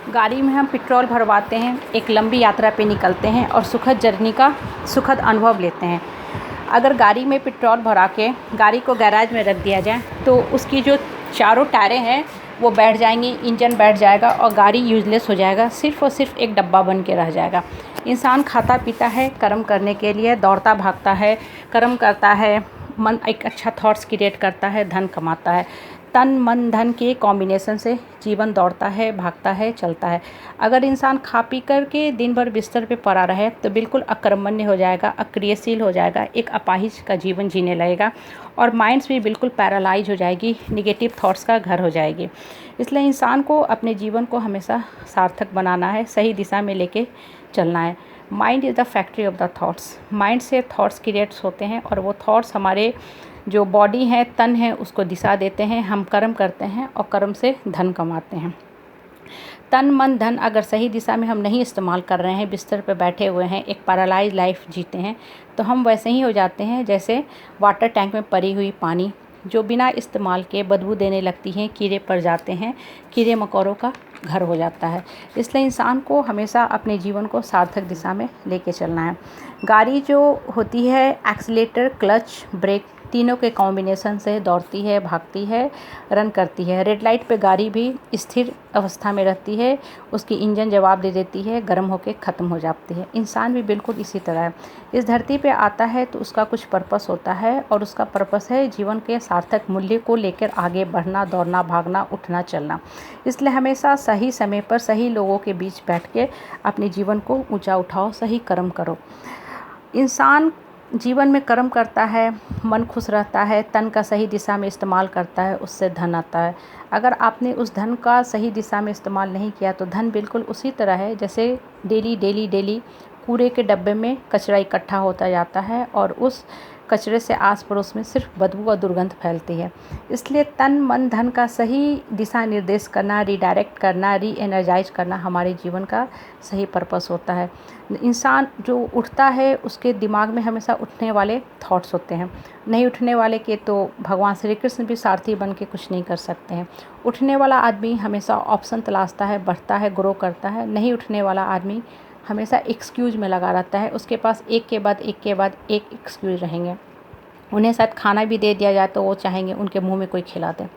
गाड़ी में हम पेट्रोल भरवाते हैं, एक लंबी यात्रा पे निकलते हैं और सुखद जर्नी का सुखद अनुभव लेते हैं। अगर गाड़ी में पेट्रोल भरा के गाड़ी को गैराज में रख दिया जाए तो उसकी जो चारों टायरें हैं वो बैठ जाएंगी, इंजन बैठ जाएगा और गाड़ी यूज़लेस हो जाएगा, सिर्फ़ और सिर्फ एक डब्बा बन के रह जाएगा। इंसान खाता पीता है कर्म करने के लिए, दौड़ता भागता है, कर्म करता है, मन एक अच्छा थॉट्स क्रिएट करता है, धन कमाता है। तन मन धन के कॉम्बिनेशन से जीवन दौड़ता है, भागता है, चलता है। अगर इंसान खा पी कर के दिन भर बिस्तर पे पड़ा रहे तो बिल्कुल अकर्मण्य हो जाएगा, अक्रियशील हो जाएगा, एक अपाहिज का जीवन जीने लगेगा और माइंड्स भी बिल्कुल पैरालाइज हो जाएगी, निगेटिव थॉट्स का घर हो जाएगी। इसलिए इंसान को अपने जीवन को हमेशा सार्थक बनाना है, सही दिशा में लेके चलना है। Mind is the factory of the thoughts. Mind से थॉट्स क्रिएट्स होते हैं और वो थॉट्स हमारे जो बॉडी है, तन है, उसको दिशा देते हैं। हम कर्म करते हैं और कर्म से धन कमाते हैं। तन मन धन अगर सही दिशा में हम नहीं इस्तेमाल कर रहे हैं, बिस्तर पर बैठे हुए हैं, एक पैरालाइज लाइफ जीते हैं, तो हम वैसे ही हो जाते हैं जैसे वाटर टैंक में पड़ी हुई पानी जो बिना इस्तेमाल के बदबू देने लगती हैं, कीड़े पड़ जाते हैं, कीड़े मकोड़ों का घर हो जाता है। इसलिए इंसान को हमेशा अपने जीवन को सार्थक दिशा में लेके चलना है। गाड़ी जो होती है, एक्सीलेटर, क्लच, ब्रेक तीनों के कॉम्बिनेशन से दौड़ती है, भागती है, रन करती है। रेड लाइट पे गाड़ी भी स्थिर अवस्था में रहती है, उसकी इंजन जवाब दे देती है, गर्म होकर ख़त्म हो जाती है। इंसान भी बिल्कुल इसी तरह है। इस धरती पे आता है तो उसका कुछ पर्पस होता है और उसका पर्पस है जीवन के सार्थक मूल्य को लेकर आगे बढ़ना, दौड़ना, भागना, उठना, चलना। इसलिए हमेशा सही समय पर सही लोगों के बीच बैठ के अपने जीवन को ऊंचा उठाओ, सही कर्म करो। इंसान जीवन में कर्म करता है, मन खुश रहता है, तन का सही दिशा में इस्तेमाल करता है, उससे धन आता है। अगर आपने उस धन का सही दिशा में इस्तेमाल नहीं किया तो धन बिल्कुल उसी तरह है जैसे डेली कूड़े के डब्बे में कचरा इकट्ठा होता जाता है और उस कचरे से आस पड़ोस में सिर्फ बदबू और दुर्गंध फैलती है। इसलिए तन मन धन का सही दिशा निर्देश करना, रीडायरेक्ट करना, री एनर्जाइज करना हमारे जीवन का सही पर्पस होता है। इंसान जो उठता है उसके दिमाग में हमेशा उठने वाले थॉट्स होते हैं, नहीं उठने वाले के तो भगवान श्री कृष्ण भी सारथी बन के कुछ नहीं कर सकते हैं। उठने वाला आदमी हमेशा ऑप्शन तलाशता है, बढ़ता है, ग्रो करता है। नहीं उठने वाला आदमी हमेशा एक्सक्यूज़ में लगा रहता है, उसके पास एक के बाद एक एक्सक्यूज़ रहेंगे। उन्हें शायद खाना भी दे दिया जाए तो वो चाहेंगे उनके मुंह में कोई खिला दे।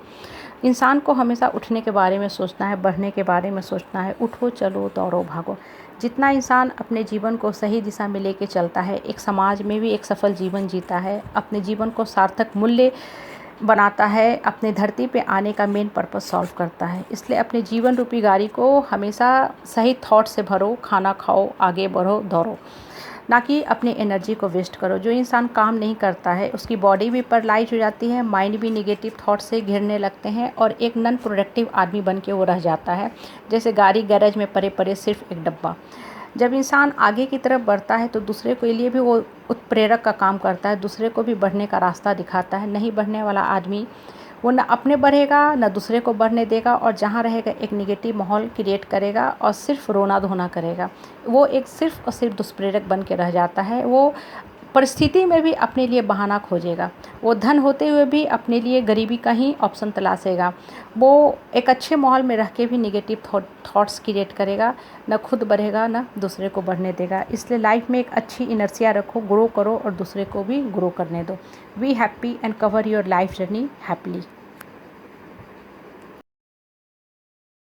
इंसान को हमेशा उठने के बारे में सोचना है, बढ़ने के बारे में सोचना है। उठो, चलो, दौड़ो, भागो। जितना इंसान अपने जीवन को सही दिशा में लेके चलता है, एक समाज में भी एक सफल जीवन जीता है, अपने जीवन को सार्थक मूल्य बनाता है, अपने धरती पे आने का मेन पर्पस सॉल्व करता है। इसलिए अपने जीवन रूपी गाड़ी को हमेशा सही थॉट से भरो, खाना खाओ, आगे बढ़ो, दौड़ो, ना कि अपनी एनर्जी को वेस्ट करो। जो इंसान काम नहीं करता है उसकी बॉडी भी पैरालाइज हो जाती है, माइंड भी नेगेटिव थॉट से घिरने लगते हैं और एक नॉन प्रोडक्टिव आदमी बन के वो रह जाता है जैसे गाड़ी गैरेज में पड़े सिर्फ एक डब्बा। जब इंसान आगे की तरफ बढ़ता है तो दूसरे के लिए भी वो उत्प्रेरक का काम करता है, दूसरे को भी बढ़ने का रास्ता दिखाता है। नहीं बढ़ने वाला आदमी वो न अपने बढ़ेगा न दूसरे को बढ़ने देगा और जहाँ रहेगा एक नेगेटिव माहौल क्रिएट करेगा और सिर्फ रोना धोना करेगा। वो एक सिर्फ और सिर्फ दुष्प्रेरक बन के रह जाता है। वो परिस्थिति में भी अपने लिए बहाना खोजेगा, वो धन होते हुए भी अपने लिए गरीबी का ही ऑप्शन तलाशेगा। वो एक अच्छे माहौल में रह के भी नेगेटिव थॉट्स क्रिएट करेगा, न खुद बढ़ेगा न दूसरे को बढ़ने देगा। इसलिए लाइफ में एक अच्छी इनर्शिया रखो, ग्रो करो और दूसरे को भी ग्रो करने दो। Be happy and cover your life journey happily.